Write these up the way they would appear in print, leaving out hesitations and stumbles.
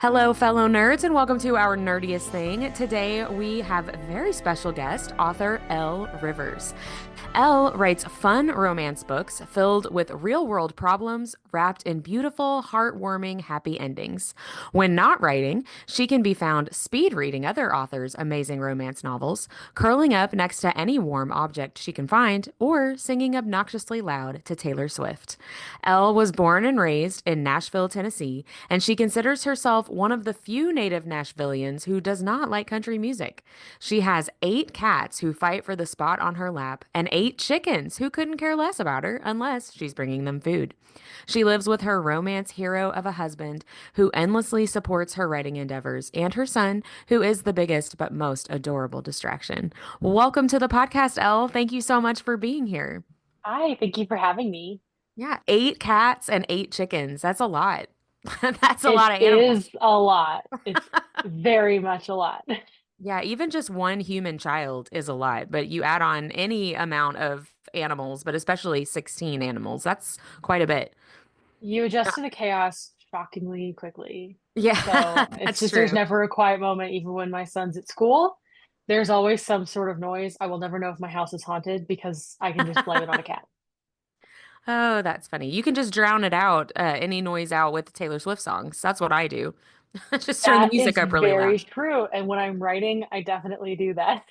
Hello, fellow nerds, and welcome to our nerdiest thing. Today, we have a very special guest, author Elle Rivers. Elle writes fun romance books filled with real world problems wrapped in beautiful, heartwarming, happy endings. When not writing, she can be found speed reading other authors' amazing romance novels, curling up next to any warm object she can find, or singing obnoxiously loud to Taylor Swift. Elle was born and raised in Nashville, Tennessee, and she considers herself one of the few native Nashvillians who does not like country music. She has 8 cats who fight for the spot on her lap and 8 chickens who couldn't care less about her unless she's bringing them food. She lives with her romance hero of a husband who endlessly supports her writing endeavors and her son, who is the biggest but most adorable distraction. Welcome to the podcast, Elle. Thank you so much for being here. Hi, thank you for having me. Yeah, 8 cats and 8 chickens. That's a lot. That's a It lot of animals. is a lot. It's very much a lot. Yeah, even just one human child is a lot, but you add on any amount of animals, but especially 16 animals. That's quite a bit. You adjust to the chaos shockingly quickly. Yeah, So it's that's just there's true. never a quiet moment, even when my son's at school. There's always some sort of noise. I will never know if my house is haunted because I can just blame it on a cat. Oh, that's funny. You can just drown it out, any noise out with Taylor Swift songs. That's what I do. Just turn the That music is up really very loud. true. And when I'm writing, I definitely do that.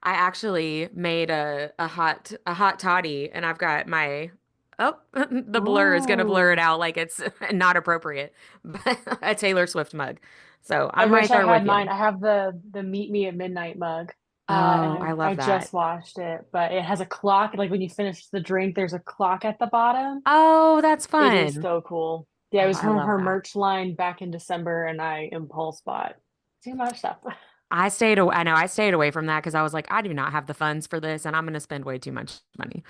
I actually made a hot toddy and I've got my the blur is gonna blur it Ooh. out like it's not appropriate, but a Taylor Swift mug. So I I'm wish right I there had with mine. you. I have the Meet Me at Midnight mug. Oh, And I I love just that. washed it, but it has a clock. Like when you finish the drink, there's a clock at the bottom. Oh, that's It is fun. so cool. Yeah, it Oh, was I from love her that. merch line back in December, and I impulse bought too much stuff. I know I stayed away from that because I was like, I do not have the funds for this and I'm going to spend way too much money.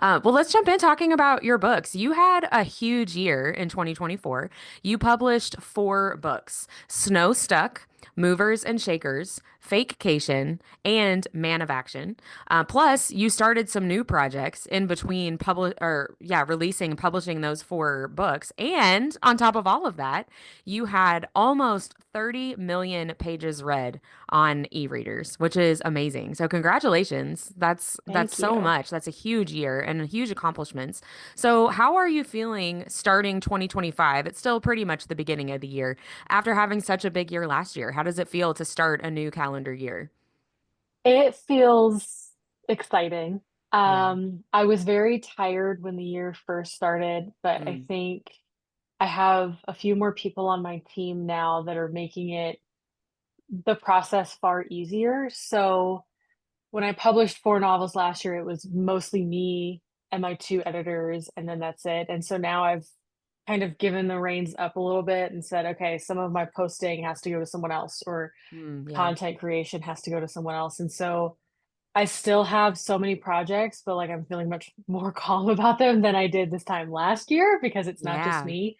Well, let's jump in talking about your books. You had a huge year in 2024. You published 4 books: Snow Stuck, Movers and Shakers, Fakecation, and Man of Action. Plus, you started some new projects in between releasing and publishing those 4 books. And on top of all of that, you had almost 30 million pages read on e-readers, which is amazing. So congratulations. That's Thank so you. much. That's a huge year and huge accomplishments. So how are you feeling starting 2025? It's still pretty much the beginning of the year after having such a big year last year. How does it feel to start a new calendar year? It feels exciting. Yeah. I was very tired when the year first started, but I Mm. think I have a few more people on my team now that are making it the process far easier. So when I published 4 novels last year, it was mostly me and my 2 editors, and then that's it. And so now I've kind of given the reins up a little bit and said, okay, some of my posting has to go to someone else, or Yeah. content creation has to go to someone else. And so I still have so many projects, but like I'm feeling much more calm about them than I did this time last year because it's not just Yeah. me.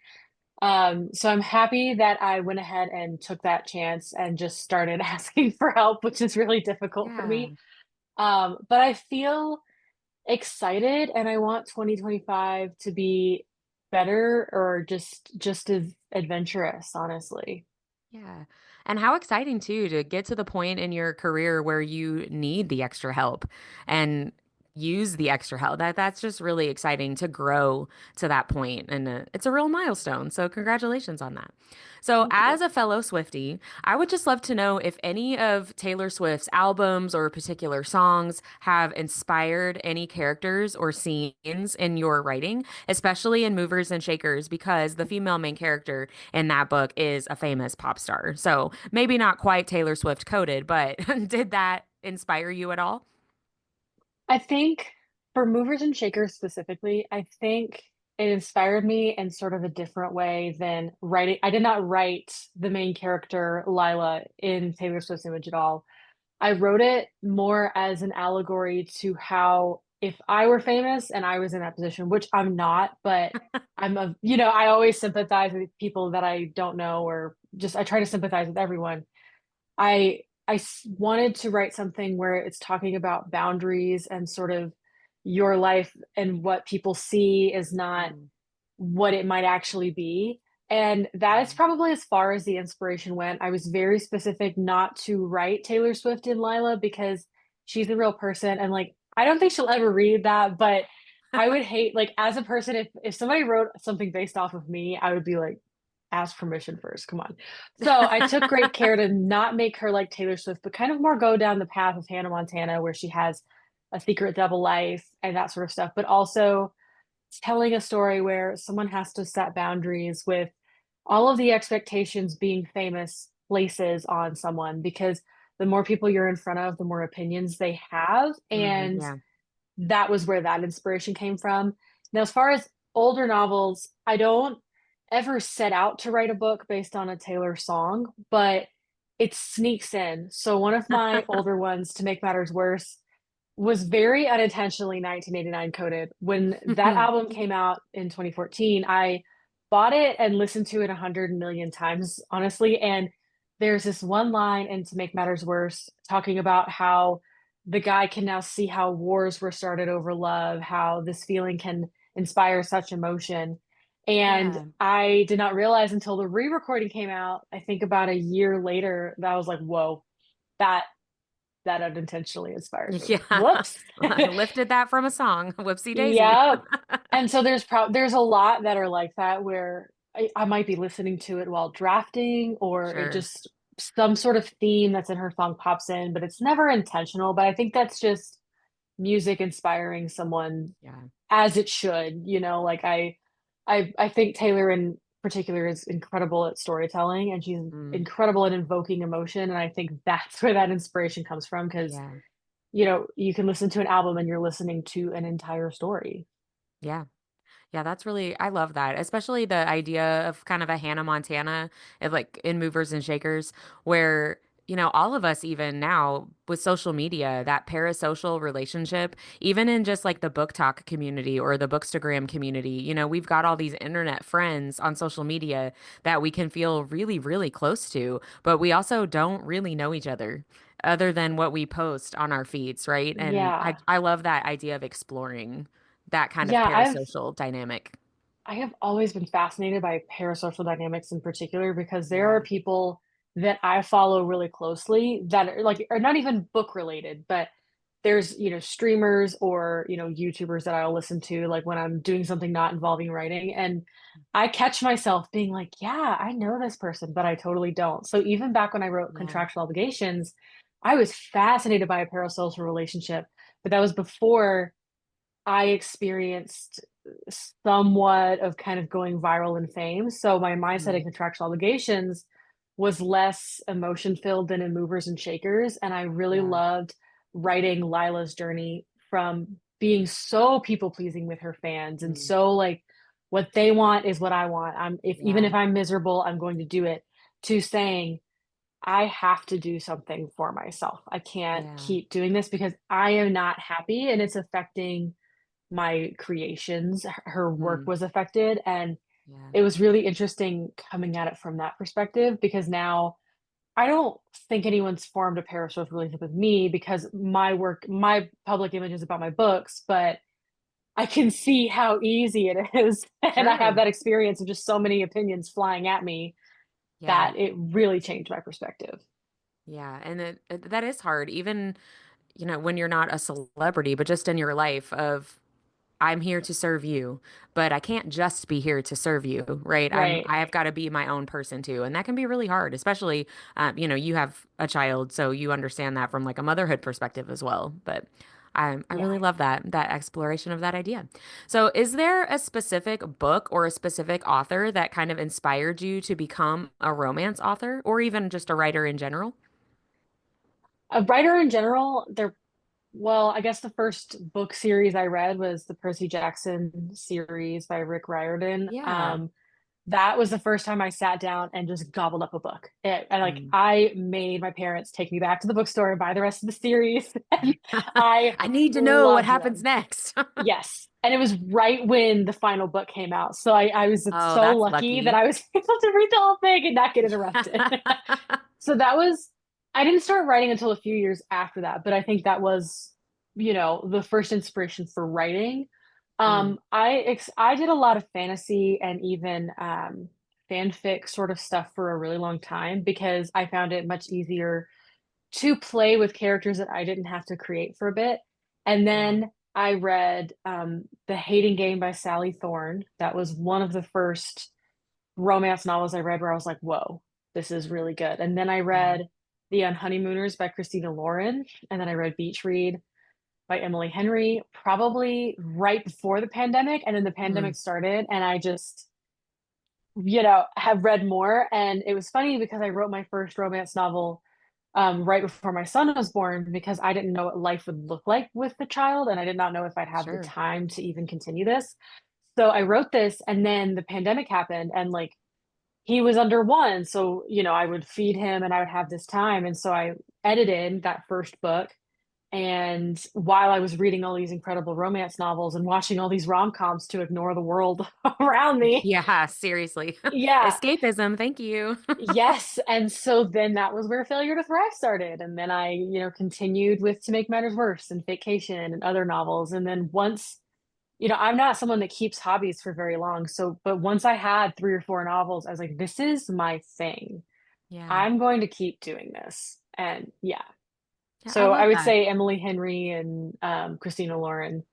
So I'm happy that I went ahead and took that chance and just started asking for help, which is really difficult for Yeah. me. But I feel excited and I want 2025 to be better or just as adventurous, honestly. Yeah. And how exciting too to get to the point in your career where you need the extra help and use the extra help. That's just really exciting to grow to that point, and it's a real milestone. So congratulations on that. So Thank you. as a fellow Swiftie, I would just love to know if any of Taylor Swift's albums or particular songs have inspired any characters or scenes in your writing, especially in Movers and Shakers, because the female main character in that book is a famous pop star. So maybe not quite Taylor Swift coded, but did that inspire you at all? I think for movers and shakers specifically, I think it inspired me in sort of a different way than writing. I did not write the main character, Lila, in Taylor Swift's image at all. I wrote it more as an allegory to how if I were famous and I was in that position, which I'm not, but I always sympathize with people that I don't know, or just I try to sympathize with everyone. Wanted to write something where it's talking about boundaries and sort of your life and what people see is not Mm. what it might actually be. And that is Mm. probably as far as the inspiration went. I was very specific not to write Taylor Swift in Lila because she's a real person. And like, I don't think she'll ever read that, but I would hate, like, as a person, if somebody wrote something based off of me, I would be like, ask permission first. Come on. So I took great care to not make her like Taylor Swift, but kind of more go down the path of Hannah Montana, where she has a secret double life and that sort of stuff, but also telling a story where someone has to set boundaries with all of the expectations being famous places on someone, because the more people you're in front of, the more opinions they have. And Yeah. that was where that inspiration came from. Now, as far as older novels, I don't ever set out to write a book based on a Taylor song, but it sneaks in. So one of my older ones, to make matters worse, was very unintentionally 1989 coded. When that album came out in 2014, I bought it and listened to it 100 million times, honestly. And there's this one line, and to make matters worse, talking about how the guy can now see how wars were started over love, how this feeling can inspire such emotion. And Yeah. I did not realize until the re-recording came out, I think about a year later, that I was like, whoa, that that unintentionally inspired me. Yeah. Whoops. I lifted that from a song. Whoopsie daisy. Yep. And so there's a lot that are like that where I might be listening to it while drafting, or it Sure. just some sort of theme that's in her song pops in, but it's never intentional. But I think that's just music inspiring someone Yeah. as it should, like I think Taylor in particular is incredible at storytelling, and she's Mm. incredible at invoking emotion. And I think that's where that inspiration comes from, because Yeah. you can listen to an album and you're listening to an entire story. Yeah. Yeah, that's really, I love that, especially the idea of kind of a Hannah Montana, like in Movers and Shakers, where, all of us, even now with social media, that parasocial relationship, even in just like the book talk community or the Bookstagram community, we've got all these internet friends on social media that we can feel really, really close to, but we also don't really know each other than what we post on our feeds, right? And I, Yeah. I love that idea of exploring that kind of Yeah, parasocial dynamic. I have always been fascinated by parasocial dynamics in particular, because there are Yeah. people that I follow really closely that are like are not even book related, but there's, streamers or, YouTubers that I'll listen to like when I'm doing something not involving writing, and I catch myself being like, yeah, I know this person, but I totally don't. So even back when I wrote Yeah. Contractual Obligations, I was fascinated by a parasocial relationship, but that was before I experienced somewhat of kind of going viral in fame. So my mindset in Mhm. contractual obligations was less emotion filled than in movers and shakers. And I really Yeah. loved writing Lila's journey from being so people pleasing with her fans, and Mm. so like what they want is what I want. Even Yeah. if I'm miserable, I'm going to do it, to saying I have to do something for myself. I can't Yeah. keep doing this because I am not happy and it's affecting my creations. Her work Mm. was affected, and Yeah. it was really interesting coming at it from that perspective, because now I don't think anyone's formed a parasocial relationship with me because my public image is about my books, but I can see how easy it is. And I have Sure. that experience of just so many opinions flying at me Yeah. that it really changed my perspective. Yeah. And that is hard, even, when you're not a celebrity, but just in your life of I'm here to serve you, but I can't just be here to serve you, right? Right. I've got to be my own person too, and that can be really hard, especially, you have a child, so you understand that from like a motherhood perspective as well. But I Yeah. really love that exploration of that idea. So, is there a specific book or a specific author that kind of inspired you to become a romance author, or even just a writer in general? A writer in general, well, I guess the first book series I read was the Percy Jackson series by Rick Riordan. Yeah. That was the first time I sat down and just gobbled up a book. Mm. I made my parents take me back to the bookstore and buy the rest of the series, and I I need to know what loved happens them. next. Yes. And it was right when the final book came out. So I was Oh, so that's lucky that lucky. I was able to read the whole thing and not get interrupted. So I didn't start writing until a few years after that, but I think that was, the first inspiration for writing. Mm. I did a lot of fantasy and even fanfic sort of stuff for a really long time because I found it much easier to play with characters that I didn't have to create for a bit. And Yeah, then I read The Hating Game by Sally Thorne. That was one of the first romance novels I read where I was like, whoa, this is really good. And then I yeah, read The Unhoneymooners by Christina Lauren. And then I read Beach Read by Emily Henry, probably right before the pandemic. And then the mm, pandemic started, and I just, have read more. And it was funny because I wrote my first romance novel right before my son was born because I didn't know what life would look like with the child, and I did not know if I'd have the sure. time to even continue this. So I wrote this, and then the pandemic happened, and like he was under one. So, I would feed him and I would have this time. And so I edited that first book. And while I was reading all these incredible romance novels and watching all these rom-coms to ignore the world around me, Yeah, seriously. yeah, Escapism, thank you. yes. And so then that was where Failure to Thrive started. And then I, continued with To Make Matters Worse and Vacation and other novels. And then once, I'm not someone that keeps hobbies for very long. So, but once I had three or four novels, I was like, this is my thing. Yeah. I'm going to keep doing this. And yeah. Yeah, I So I love would that. say Emily Henry and Christina Lauren,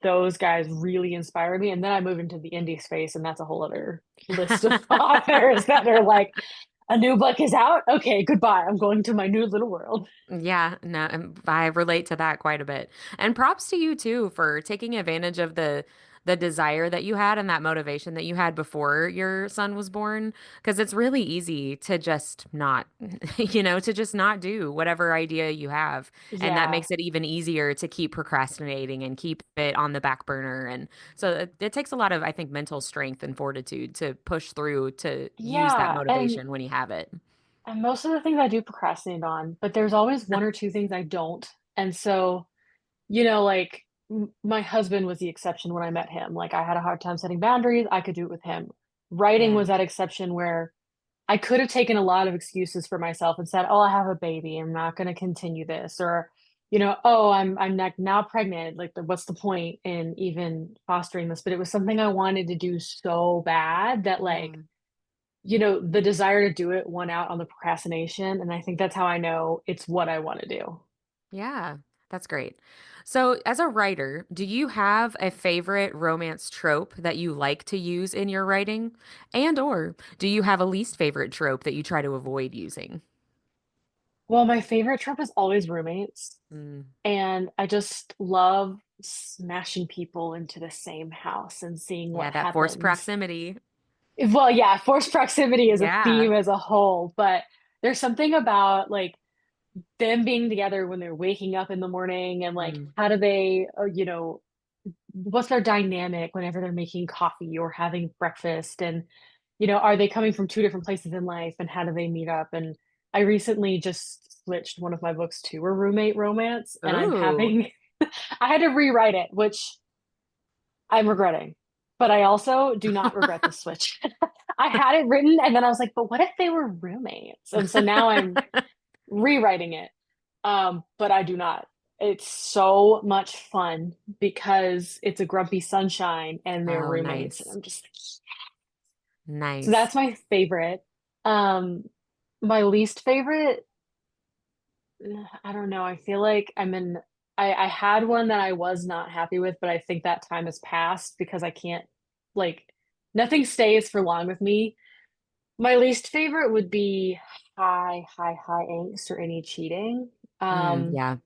those guys really inspired me. And then I moved into the indie space, and that's a whole other list of authors that are like, a new book is out. Okay, goodbye. I'm going to my new little world. Yeah, no, I relate to that quite a bit. And props to you too for taking advantage of the desire that you had and that motivation that you had before your son was born, because it's really easy to just not, to just not do whatever idea you have. And that Yeah. makes it even easier to keep procrastinating and keep it on the back burner. And so it takes a lot of, I think, mental strength and fortitude to push through to use that Yeah. And motivation when you have it. and most of the things I do procrastinate on, but there's always one or two things I don't. And so, like my husband was the exception when I met him. Like I had a hard time setting boundaries. I could do it with him. Writing Yeah. was that exception where I could have taken a lot of excuses for myself and said, "Oh, I have a baby. I'm not going to continue this," or, "Oh, I'm now pregnant. Like, what's the point in even fostering this?" But it was something I wanted to do so bad that, like, Yeah. the desire to do it won out on the procrastination, and I think that's how I know it's what I want to do. Yeah, that's great. So, as a writer, do you have a favorite romance trope that you like to use in your writing? And or do you have a least favorite trope that you try to avoid using? Well, my favorite trope is always roommates, Mm, and I just love smashing people into the same house and seeing yeah, what that forced happens. proximity. Well, yeah, forced proximity is a Yeah. theme as a whole, but there's something about like them being together when they're waking up in the morning and like Mm. how do they, what's their dynamic whenever they're making coffee or having breakfast, and are they coming from two different places in life, and how do they meet up? And I recently just switched one of my books to a roommate romance, and I'm Ooh. having I had to rewrite it, which I'm regretting, but I also do not regret the switch. I had it written and then I was like, but what if they were roommates? And so now I'm rewriting it. But I do not. It's so much fun because it's a grumpy sunshine and they're Oh, roommates. And nice. I'm just like, so Nice. that's my favorite. Um, my least favorite, I don't know. I feel like I had one that I was not happy with, but I think that time has passed because I can't, like, nothing stays for long with me. My least favorite would be high angst or any cheating. Mm, Um, yeah.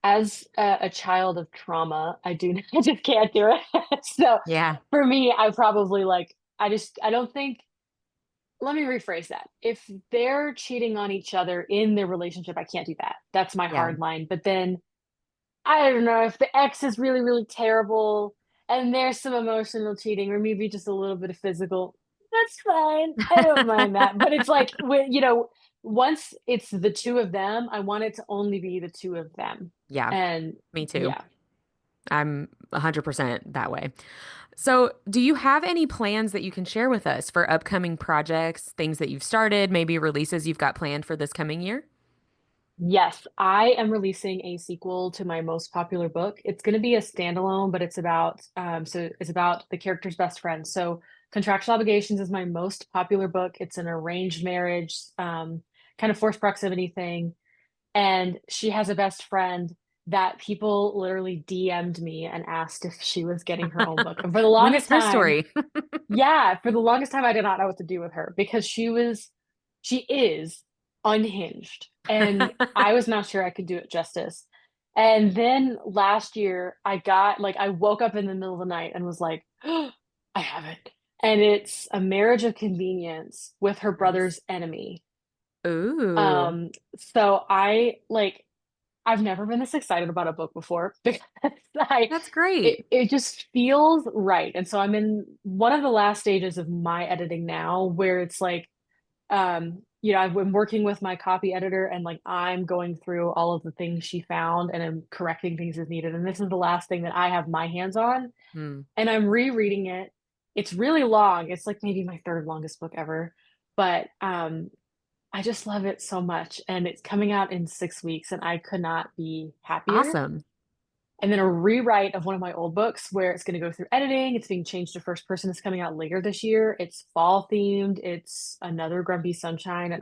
as a child of trauma, I just can't do it. So Yeah. for me, I probably like, I don't think, let me rephrase that. If they're cheating on each other in their relationship, I can't do that. That's my Yeah. hard line. But then I don't know if the ex is really, really terrible and there's some emotional cheating or maybe just a little bit of physical. That's fine. I don't mind that. But it's like once it's the two of them, I want it to only be the two of them. Yeah. And Me too. yeah. I'm 100% that way. So, do you have any plans that you can share with us for upcoming projects, things that you've started, maybe releases you've got planned for this coming year? Yes, I am releasing a sequel to my most popular book. It's going to be a standalone, but it's about the character's best friend. So Contractual Obligations is my most popular book. It's an arranged marriage, kind of forced proximity thing. And she has a best friend that people literally DM'd me and asked if she was getting her own book. And for the When is longest her time, story? yeah, for the longest time, I did not know what to do with her because she is unhinged. And I was not sure I could do it justice. And then last year, I woke up in the middle of the night and was like, oh, I have it. And it's A Marriage of Convenience with her Nice. brother's enemy. Ooh, Um, I've never been this excited about a book before because that's great. it just feels right. And so I'm in one of the last stages of my editing now where it's like I've been working with my copy editor and like I'm going through all of the things she found and I'm correcting things as needed. And this is the last thing that I have my hands on. Hmm. And I'm rereading it. It's really long. It's like maybe my third longest book ever. But I just love it so much. And it's coming out in 6 weeks, and I could not be happier. Awesome. And then a rewrite of one of my old books where it's going to go through editing. It's being changed to first person. It's coming out later this year. It's fall themed. It's another Grumpy Sunshine. And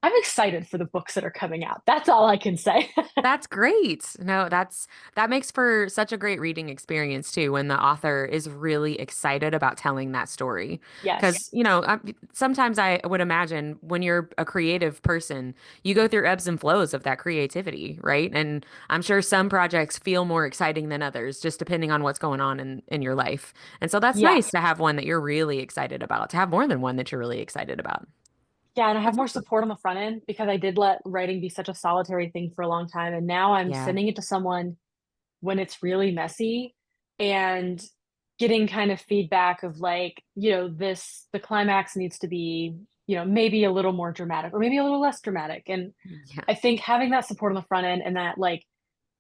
I'm excited for the books that are coming out. That's all I can say. That's great. No, that makes for such a great reading experience too when the author is really excited about telling that story. Yes. Because, sometimes I would imagine when you're a creative person, you go through ebbs and flows of that creativity, right? And I'm sure some projects feel more exciting than others, just depending on what's going on in your life. And so that's Yeah. nice to have one that you're really excited about, to have more than one that you're really excited about. Yeah. And I have That's more awesome. support on the front end because I did let writing be such a solitary thing for a long time. And now I'm Yeah. sending it to someone when it's really messy and getting kind of feedback of like, the climax needs to be, maybe a little more dramatic or maybe a little less dramatic. And Yeah. I think having that support on the front end and that like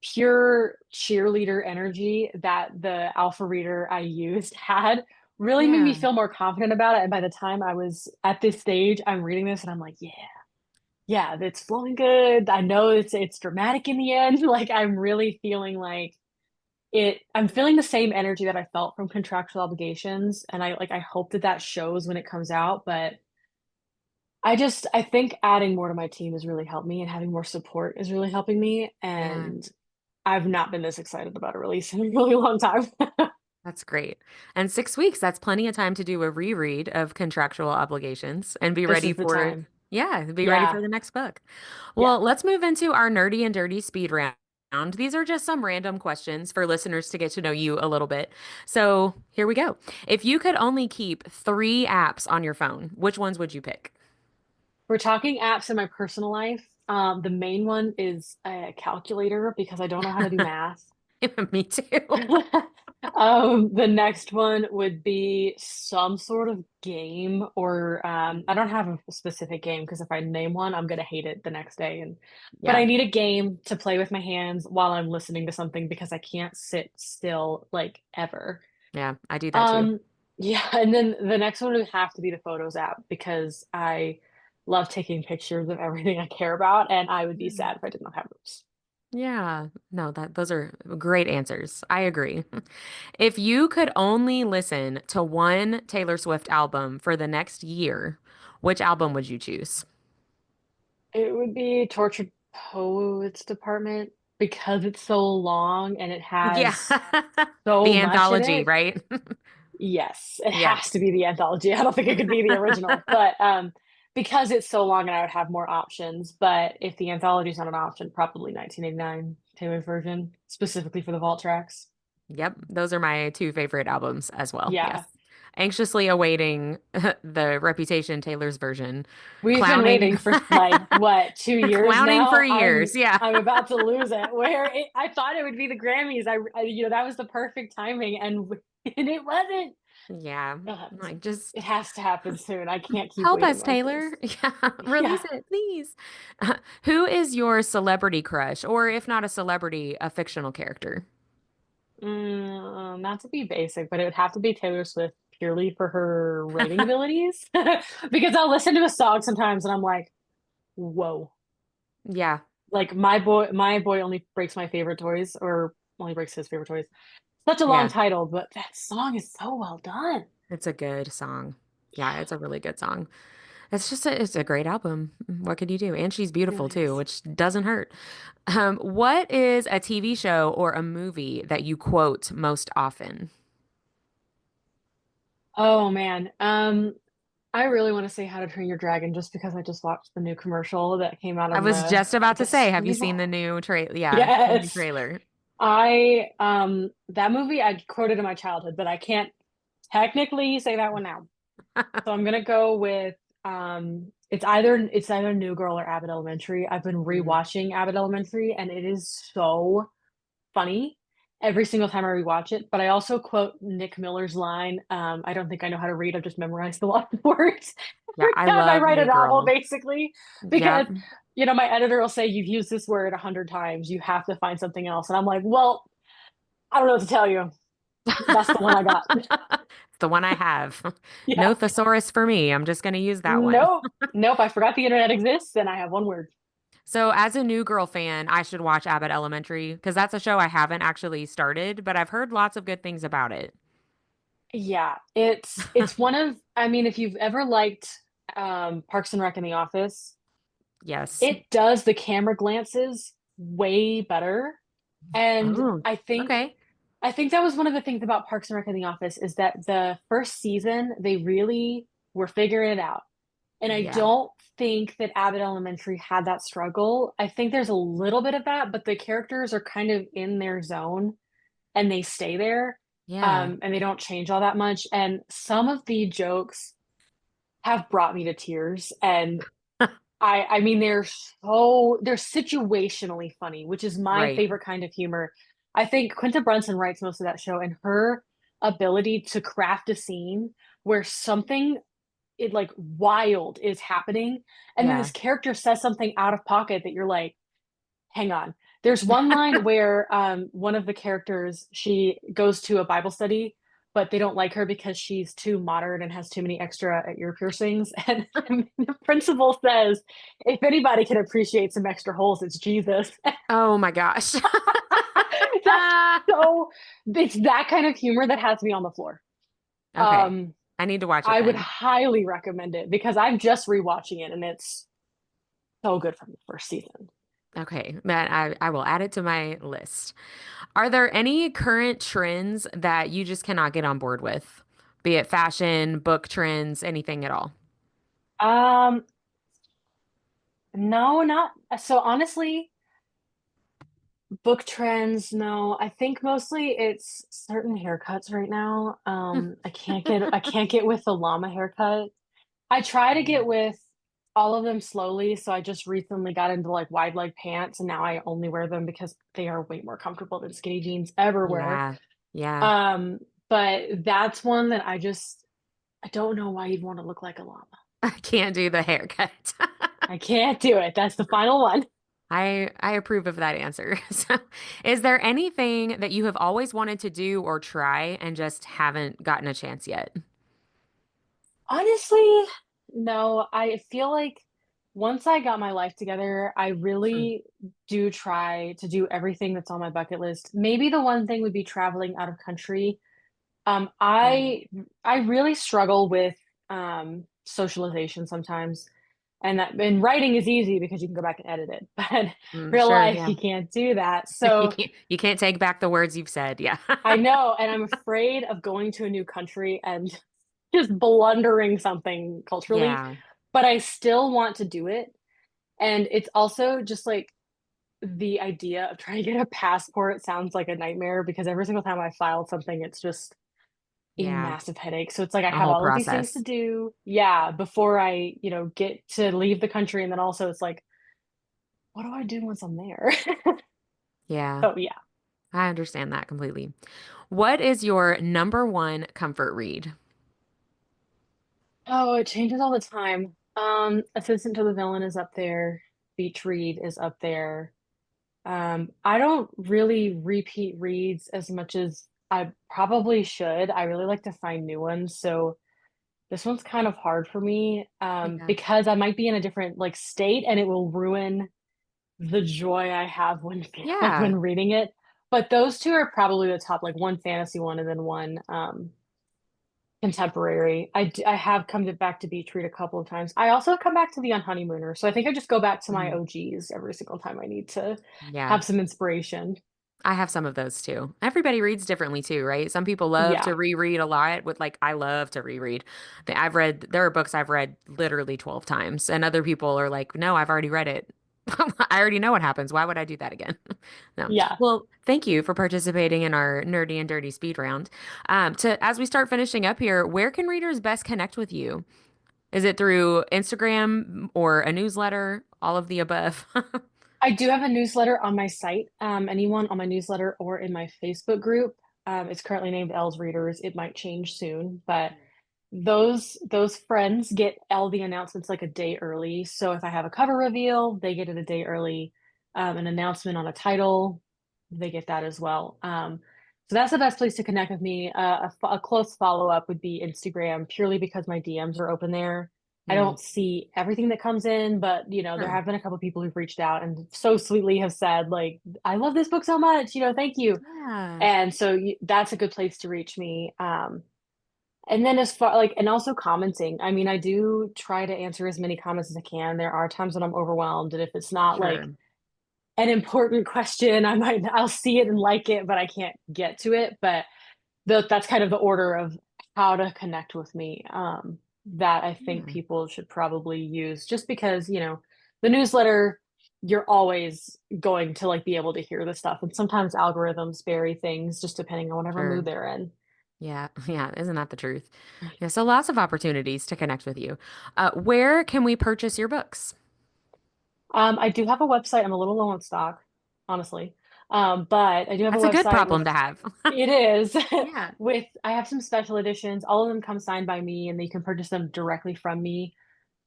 pure cheerleader energy that the alpha reader I used had really made me Yeah. feel more confident about it. And by the time I was at this stage, I'm reading this and I'm like, yeah, yeah, it's flowing good. I know it's dramatic in the end. Like I'm really feeling like I'm feeling the same energy that I felt from Contractual Obligations, and I hope that that shows when it comes out. But I think adding more to my team has really helped me, and having more support is really helping me. Yeah. And I've not been this excited about a release in a really long time. That's great. And 6 weeks, that's plenty of time to do a reread of contractual obligations and be This ready is the for, time. yeah, be ready Yeah, for the next book. yeah. Well, let's move into our nerdy and dirty speed round. These are just some random questions for listeners to get to know you a little bit. So here we go. If you could only keep 3 apps on your phone, which ones would you pick? We're talking apps in my personal life. The main one is a calculator because I don't know how to do math. Me too. The next one would be some sort of game, or I don't have a specific game because if I name one, I'm gonna hate it the next day. But I Yeah. need a game to play with my hands while I'm listening to something because I can't sit still like ever. Yeah, I do that too. Um, yeah, and then the next one would have to be the Photos app because I love taking pictures of everything I care about, and I would be sad if I did not have those. Yeah, no, those are great answers. I agree. If you could only listen to one Taylor Swift album for the next year, which album would you choose? It would be Tortured Poets Department because it's so long and it Yeah. has so The much in anthology, it. right? Yes, it Yeah. has to be the anthology. I don't think it could be the original, but because it's so long and I would have more options. But if the anthology is not an option, probably 1989 Taylor's version, specifically for the vault tracks. Yep, those are my two favorite albums as well. Yes. Yeah, Anxiously awaiting the Reputation Taylor's version. we've been Clowning waiting for like what, 2 years clowning for now. I'm years. Yeah. I'm about to lose it. I thought it would be the Grammys. That was the perfect timing, and and it wasn't. Yeah. Ugh, Like it just has to happen soon. I can't keep help waiting us, like this. Taylor. Yeah, Yeah. release it, please. Who is your celebrity crush, or if not a celebrity, a fictional character? Not to be basic, but it would have to be Taylor Swift purely for her writing abilities. Because I'll listen to a song sometimes and I'm like, whoa. Yeah, Like my boy only breaks my favorite toys or only breaks his favorite toys. Such a long yeah. title, but that song is so well done. It's a good song. Yeah, it's a really good song. It's a great album. What could you do? And she's It beautiful really too, is. which doesn't hurt. What is a TV show or a movie that you quote most often? Oh man. I really want to say How to Train Your Dragon just because I just watched the new commercial that came out I on was the just about like to the say, have Super you seen the Bowl. new trailer? Yeah, the new Yes. trailer. I that movie I quoted in my childhood, but I can't technically say that one now. So I'm gonna go with it's either New Girl or Abbott Elementary. I've been Mm. rewatching Abbott Elementary and it is so funny every single time I rewatch it. But I also quote Nick Miller's line, I don't think I know how to read, I've just memorized a lot of words Yeah, every I time I love write a New novel, Girl. basically. Because Yep. my editor will say you've used this word 100 times, you have to find something else. And I'm like, well, I don't know what to tell you. That's the one I got. It's the one I have. Yeah. No thesaurus for me. I'm just going to use that one. Nope. Nope. I forgot the internet exists and I have one word. So, as a New Girl fan, I should watch Abbott Elementary because that's a show I haven't actually started, but I've heard lots of good things about it. Yeah, it's one of, I mean, if you've ever liked Parks and Rec in The Office, Yes. it does the camera glances way better. And Oh, okay. I think that was one of the things about Parks and Rec in The Office is that the first season they really were figuring it out. And I Yeah. don't think that Abbott Elementary had that struggle. I think there's a little bit of that, but the characters are kind of in their zone and they stay there. Yeah. And they don't change all that much. And some of the jokes have brought me to tears. And I mean, they're situationally funny, which is my Right. favorite kind of humor. I think Quinta Brunson writes most of that show, and her ability to craft a scene where something like wild is happening, and then this Yeah. character says something out of pocket that you're like, hang on. There's one line where one of the characters, she goes to a Bible study, but they don't like her because she's too modern and has too many extra ear piercings. And the principal says, if anybody can appreciate some extra holes, it's Jesus. Oh my gosh. That's so, it's that kind of humor that has me on the floor. Okay. Um, I need to watch it I would then. highly recommend it because I'm just rewatching it and it's so good from the first season. Okay. That I will add it to my list. Are there any current trends that you just cannot get on board with? Be it fashion, book trends, anything at all? Um, No, not so honestly, book trends, no. I think mostly it's certain haircuts right now. I can't get with the llama haircut. I try to get with all of them slowly, so I just recently got into like wide leg pants and now I only wear them because they are way more comfortable than skinny jeans everywhere. Yeah. Yeah. Um, but that's one that I don't know why you'd want to look like a llama. I can't do the haircut. I can't do it. That's the final one. I approve of that answer. So, is there anything that you have always wanted to do or try and just haven't gotten a chance yet? Honestly, no, I feel like once I got my life together, I Hmm. really do try to do everything that's on my bucket list. Maybe the one thing would be traveling out of country. Um, Yeah. I I really struggle with socialization sometimes. And writing is easy because you can go back and edit it. But real Sure, life, yeah. you can't do that. You So can't take back the words you've said. Yeah. I know, and I'm afraid of going to a new country and just blundering something culturally, Yeah. but I still want to do it. And it's also just like the idea of trying to get a passport sounds like a nightmare because every single time I filed something, it's just a Yeah. massive headache. So it's like I A have whole all of these things to process. do, yeah, before I, get to leave the country. And then also it's like, what do I do once I'm there? Yeah. So yeah. I understand that completely. What is your number one comfort read? Oh, it changes all the time. Assistant to the Villain is up there. Beach Read is up there. I don't really repeat reads as much as I probably should. I really like to find new ones. So this one's kind of hard for me, Yeah. because I might be in a different like state and it will ruin the joy I have when Yeah. when reading it. But those two are probably the top, like one fantasy one and then one contemporary. I have come back to Beach Read a couple of times. I also come back to the On Honeymooner. So I think I just go back to my Mhm. OGs every single time I need to Yeah. have some inspiration. I have some of those too. Everybody reads differently too, right? Some people love Yeah. to reread a lot with like I love to reread. There are books I've read literally 12 times and other people are like, "No, I've already read it. I already know what happens. Why would I do that again?" No. Yeah. Well, thank you for participating in our nerdy and dirty speed round. To as we start finishing up here, where can readers best connect with you? Is it through Instagram or a newsletter? All of the above. I do have a newsletter on my site. Anyone on my newsletter or in my Facebook group, it's currently named Elle's Readers. It might change soon, but those friends get all the announcements like a day early. So if I have a cover reveal, they get it a day early. An announcement on a title, they get that as well. So that's the best place to connect with me. A close follow-up would be Instagram, purely because my DMs are open there. I Mm, don't see everything that comes in, but there sure. have been a couple people who've reached out and so sweetly have said, like, I love this book so much, thank you. Yeah, And so that's a good place to reach me. And then as far like, and also commenting. I mean, I do try to answer as many comments as I can. There are times when I'm overwhelmed, and if it's not like sure, an important question, I'll see it and like it, but I can't get to it. But that's kind of the order of how to connect with me. That I think yeah, people should probably use just because, the newsletter, you're always going to like be able to hear the stuff. And sometimes algorithms vary things just depending on whatever mood sure. they're in. Yeah, yeah, isn't that the truth? Yeah, so lots of opportunities to connect with you. Where can we purchase your books? I do have a website. I'm a little low on stock, honestly. But I do have a That's a good website problem with to have. it is Yeah. I have some special editions. All of them come signed by me and you can purchase them directly from me.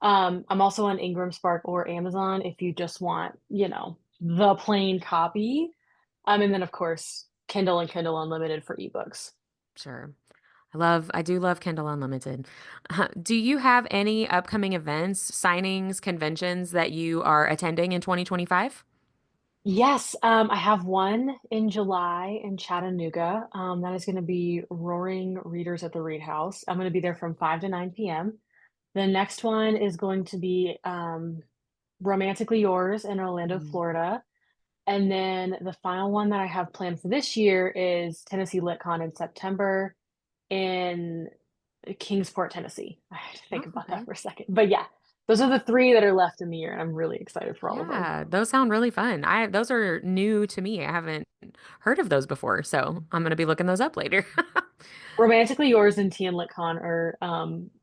I'm also on Ingram Spark or Amazon if you just want, the plain copy. And then of course, Kindle and Kindle Unlimited for ebooks. Sure. I do love Kindle Unlimited. Do you have any upcoming events, signings, conventions that you are attending in 2025? Yes, I have one in July in Chattanooga. That is going to be Roaring Readers at the Read House. I'm going to be there from 5 to 9 p.m. The next one is going to be Romantically Yours in Orlando, Mm. Florida. And then the final one that I have planned for this year is Tennessee LitCon in September in Kingsport, Tennessee. I had to think Oh, about that okay. for a second. But yeah, those are the three that are left in the year, and I'm really excited for all of them. Yeah, those sound really fun. Those are new to me. I haven't heard of those before, so I'm gonna be looking those up later. Romantically Yours and T and LitCon are,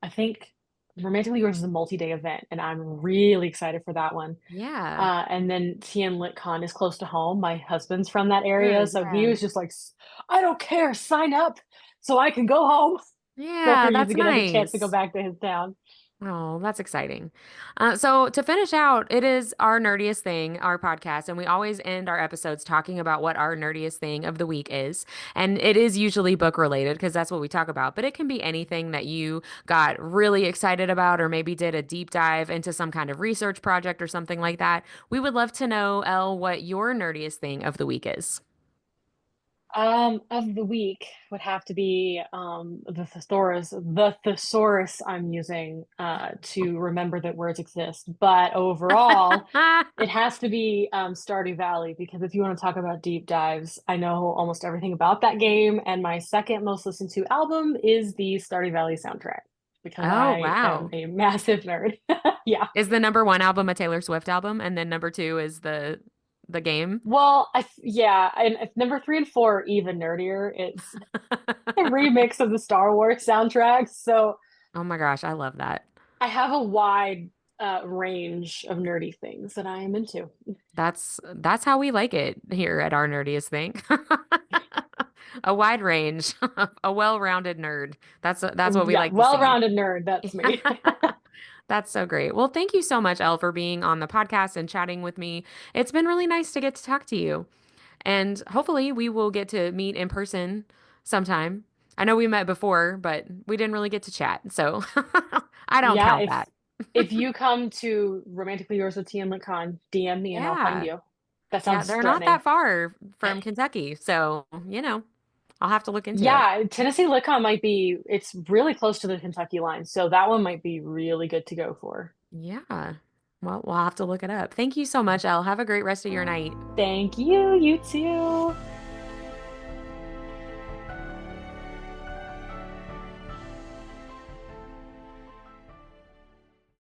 I think Romantically Yours is a multi-day event, and I'm really excited for that one. Yeah, And then TN LitCon is close to home. My husband's from that area, sure. so he Yeah. was just like, I don't care, sign up so I can go home. So for Yeah, you to that's get a chance to go nice. back to his town. Oh, that's exciting. So to finish out, it is our nerdiest thing, our podcast, and we always end our episodes talking about what our nerdiest thing of the week is. And it is usually book related because that's what we talk about, but it can be anything that you got really excited about or maybe did a deep dive into some kind of research project or something like that. We would love to know, Elle, what your nerdiest thing of the week is. Of the week would have to be the thesaurus I'm using to remember that words exist. But overall, it has to be Stardew Valley because if you want to talk about deep dives, I know almost everything about that game, and my second most listened to album is the Stardew Valley soundtrack because Oh, I am wow. a massive nerd. Yeah. Is the number one album a Taylor Swift album? And then number two is the game? Well, yeah, and if number three and four are even nerdier. It's a remix of the Star Wars soundtrack. So Oh my gosh, I love that. I have a wide range of nerdy things that I am into. That's how we like it here at our nerdiest thing. A wide range, a well-rounded nerd. That's what we Yeah, like to see. well-rounded nerd. That's me. That's so great. Well, thank you so much, Elle, for being on the podcast and chatting with me. It's been really nice to get to talk to you. And hopefully we will get to meet in person sometime. I know we met before, but we didn't really get to chat. So I don't Yeah, count if that. if you come to Romantically Yours with TM LeCon, DM me and I'll find Yeah. you. That Yeah, sounds they're not threatening. that far from Kentucky. So, I'll have to look into it. Yeah, Tennessee Licon might be, it's really close to the Kentucky line. So that one might be really good to go for. Yeah. Well, we'll have to look it up. Thank you so much, Elle. Have a great rest of your night. Thank you. You too.